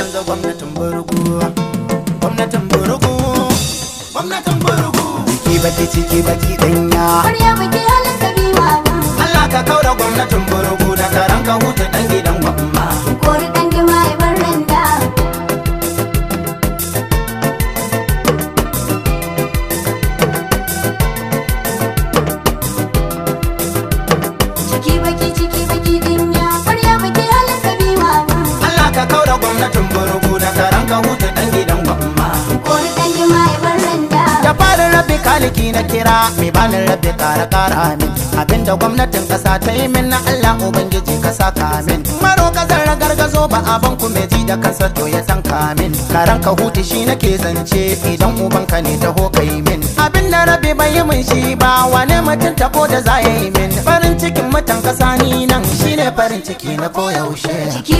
canza gwamnatin burgu, gwamnatin burgu, gwamnatin burgu. Ciki baki danya, ƙwarya baki halin kabewa ba. Allah ka kaura gwamnatin burgu da karan ka huta dan gidan gwamma. Kori ɗan jima ya bar randa. Ciki baki danya, ƙwarya baki halin kabewa ba. Allah ka kaura gwamnatin burgu da karan ka huta dan gidan gwamma. Kori ɗan jima ya bar randa. Da farin rabbi kaliki na kira mai bani rabbi kara min abinda gwamnatin kasa ta yi min na Allah ubangiji ka saka min maro kasar gargazo ba a banku mai ji da kansa to ya tanka min karan ka huti shi nake zance idan ubanka ne taho kai min abinda rabbi bai yi min shi ba wane mutum tabo da za ya yi min farin cikin mutan kasa ni nan shine farin ciki na koyaushe. Ciki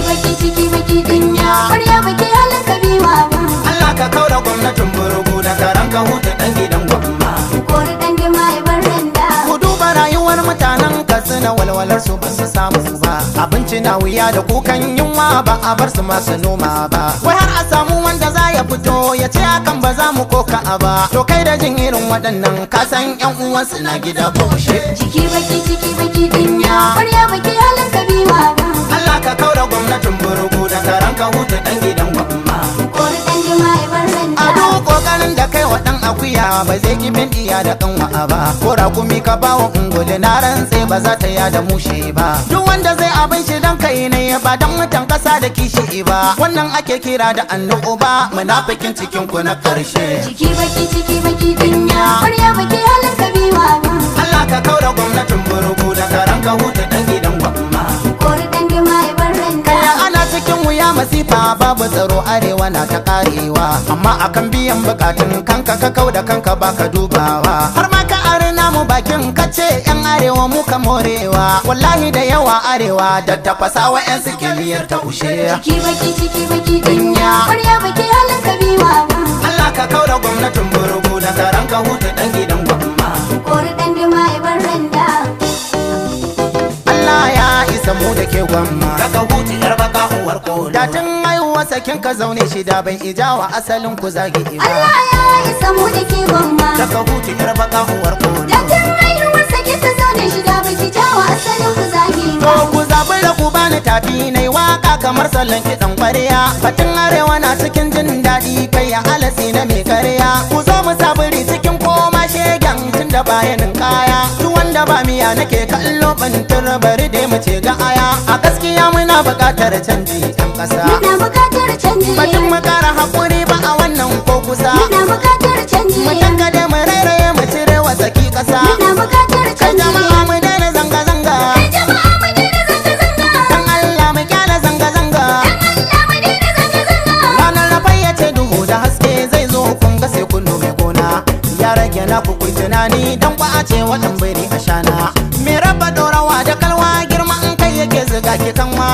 baki danya, ƙwarya baki halin kabewa ba. Allah ka kaura gwamnatin burgu da karan ka huta dan gidan gwamma. Kori ɗan jima ya bar randa. Ku duba rayuwar mutanen Katsina walwalar su ba su samu ba abinci na wuya da kukan yunwa ba a bar su masu noma ba wai har a samu wanda za ya fito ya ce hakan ba za mu koka ba to kai da jin irin waɗannan kasan yan uwansu na gida boshe. Ciki baki danya, ƙwarya baki halin kabewa ba. Allah ka kaura gwamnatin burgu da karan ka huta dan gidan gwamma. Kori ɗan jima ya bar randa. A duk kokarin da kai wa ɗan akuya ba zai ki bin iya da kanwa ba ko rakumi ka ba wa ungulu na rantse ba za ta yada mushe ba duk wanda zai abin shi dan kai ne ba dan mutan kasa da kishi ba wannan ake kira da annoba munafikin cikin ku na karshe. Ciki baki danya, ƙwarya baki halin kabewa ba. Allah ka kaura gwamnatin burgu da karan ka huta dan gidan gwamma. Kori ɗan jima ya bar randa. Kaya ana cikin wuya masifa babu tsaro arewa na ta karewa amma akan biyan bukatun kanka ka kau da kanka baka dubawa har ma ka are namu bakin kace yan arewa mu ka morewa wallahi da yawa arewa da tafasa wa yan sikiliyar ta ushe. Ciki baki danya, ƙwarya baki halin kabewa ba. Allah ka kaura gwamnatin burgu da karan ka huta dan gidan gwamma. Kori ɗan jima ya bar randa. Allah ya isa mu da ke gwamma daga hutu yar baka uwar kodo da tun haihuwa sakin ka zaune shida bai ijawa asalin ku zagi ba Allah ya isa mu da ke gwamma. daga hutu yar baka uwar kodo Da tun haihuwar sake ta zaune shida baki jawo asalin ku zagi to ba. ku zaɓi da ku bani tafi nai waka kamar salon kiɗan ƙwarya batun arewa na cikin jin daɗi kai ya alasi na mai karya ku zo mu sabiri cikin koma shegen tun da bayanin kaya duk wanda ba miya nake kallo bantar bari dai mu ce ga aya a gaskiya muna buƙatar canji ɗan ƙasa Muna buƙatar canji. batun mu ƙara haƙuri ba a wannan ko kusa Muna buƙatar canji. mu tankade mu rairaye mu cire wasaki ƙasa Muna buƙatar kai canji. jama'a mu daina zanga-zanga Kai jama'a mu daina zanga-zanga. dan Allah mu kyale zanga-zanga Allah mu daina zanga-zanga. ranar rafai ya ce duhu da haske zai zo kun ga sai kun nome gona ya rage na ku kuyi tunani dan kwa a ce wadan biri a shana me raba dorawa da kalwa girma in kai yake zuga ki kanwa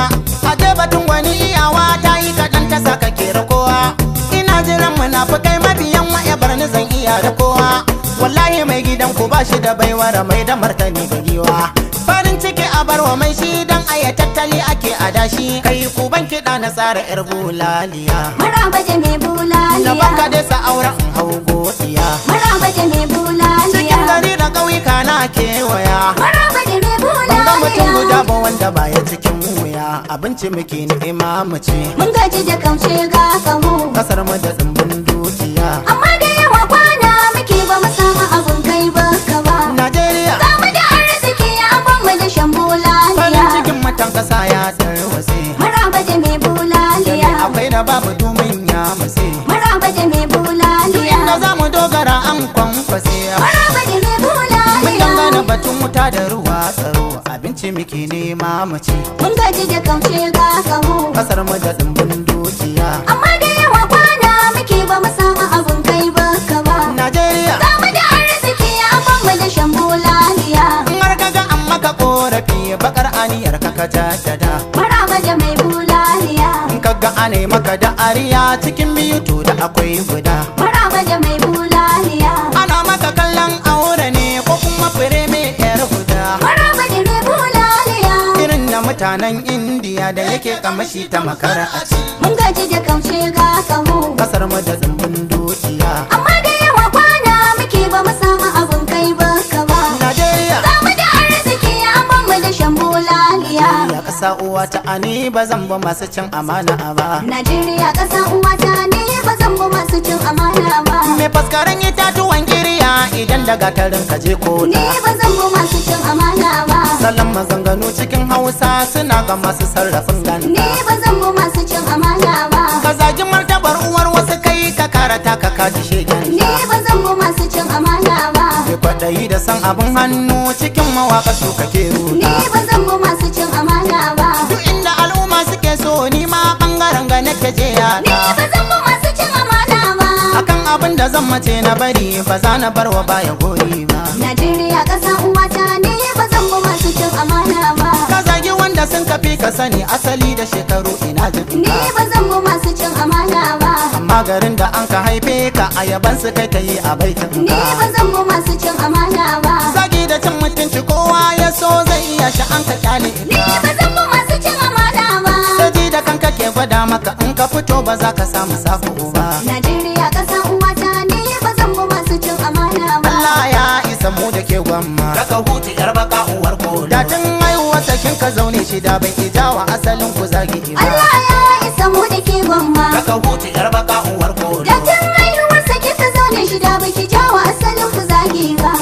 a je batun wani iyawa ta yi kaɗan ta saka ke kowa ina jiran munafukai mabiyan wa ya bar ni zan iya da kowa wallahi mai gidan ku ba shi da baiwara mai da martani ga giwa farin ciki a barwa mai shi dan aya tattali ake adashi kai ku ban kiɗa na tsara yar bulaliya Maraba da mai da bulaliya. baka da sa auren in hau godiya Maraba da mai bulaliya. cikin gari da ƙauyuka na kewaya Maraba da mai ban ga mutum guda bulaliya. ba wanda baya cikin wuya abinci muke ni'ima mu ce Mun gaji da kamshe ga kamu. kasar mu da tsimbin dukiya Amma da yawa kwana muke ba mu samu abun kai ba ka ba. Najeriya Ga mu da arziki an mu da shan farin bulaliya. cikin matan ƙasa ya tarwatse Maraba da mai bulaliya. akwai da babu domin ya matse Maraba da mai bulaliya. inda za mu dogara an kwankwase Maraba da mai mun dangana bulaliya. batun wuta da ruwa tsaro abinci muke nema mu ci Mun gaji da kamshe ga kamu. kasar mu da tsimbin dukiya Amma da yawa kwana muke ba mu samu abun kai ba ka ba. Najeriya Ga mu da arziki an mu da shan bulaliya. in har kaga an maka korafi bakar aniyar ka ka jaddada Maraba da mai bulaliya. in kaga ane maka da ariya cikin biyu to da akwai guda Maraba da mai bulaliya. ana maka kallon aure ne ko kuma fure mai yar guda Maraba da mai bulaliya. irin da mutanen indiya da yake kamashi ta makara a ci. Mun gaji da kauce ga kaho. Kasar mu da zumbin dukiya. Amma da yawa kwana muke ba mu samu abun kai ba ka ba. Najeriya Samu da arziki amma mu da shan bulaliya. ya kasa uwa ta ani ba zan ba masu cin amana ba. Najeriya ƙasa uwata ne ba zan bi masu cin amana ba. Me faskaren itatuwan kiriya idan da gatarin ka je Ni kota. ba zan bi masu cin amana ba. Salon maganganu cikin Hausa suna ga masu sarrafin Ni ganta. ba zan bi masu cin amana ba. Ka zagi martabar uwar wasu kai ka karata ka kaji Ni shegenta. ba zan bi masu cin amana ba. Mai kwaɗayi da san abin hannu cikin mawaka su kake Ni ruta. ba zan bi masu cin amana ba. Duk inda al'umma suke so ni ma bangaren ga nake je Ni ba yada. zan bi masu cin amana ba. Akan abin da zan mace na bari ba za na bar wa baya gori ba. Najeriya ƙasa uwata ne ba zan bi masu cin amana ba. Ka zagi wanda sun kafi ka sani asali da shekaru ina Ni jin ba zan bi masu cin amana ba. amma garin da an ka haife ka a yaban su kai ta yi a baitin Ni ba ka. zan bi masu cin amana ba. Zagi da cin mutunci kowa ya so zai iya shi an ka kyale Ni ka. ba zan bi masu cin amana ba. Saji da kanka ke gwada maka in ka fito ba za ka samu safo ba. Najeriya ƙasa uwata ne ba zan bi masu cin amana ba. Allah ya isa mu da ke gwamma. Daga hutu yar baka uwar kodo. Da tun haihuwa sakin ka zaune shi da bai ki jawa asalin ku zagi ba. Allah ya isa mu da ke gwamma. Daga hutu yar baka uwar kodo. Da tun haihuwar sake ta zaune shi da baki jawo asalin ku zagi ba.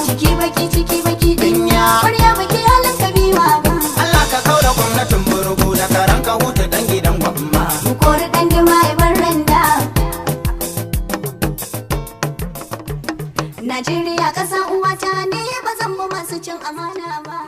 Ciki baki dinya. Ƙwarya baki halin kabiwa ba. Allah ka kaura gwamnatin burgu da karan ka hutu dan gidan gwamma. Mu kori ɗan dima ibar randa. Najeriya ƙasa uwata ne ba zan bi masu cin amana ba.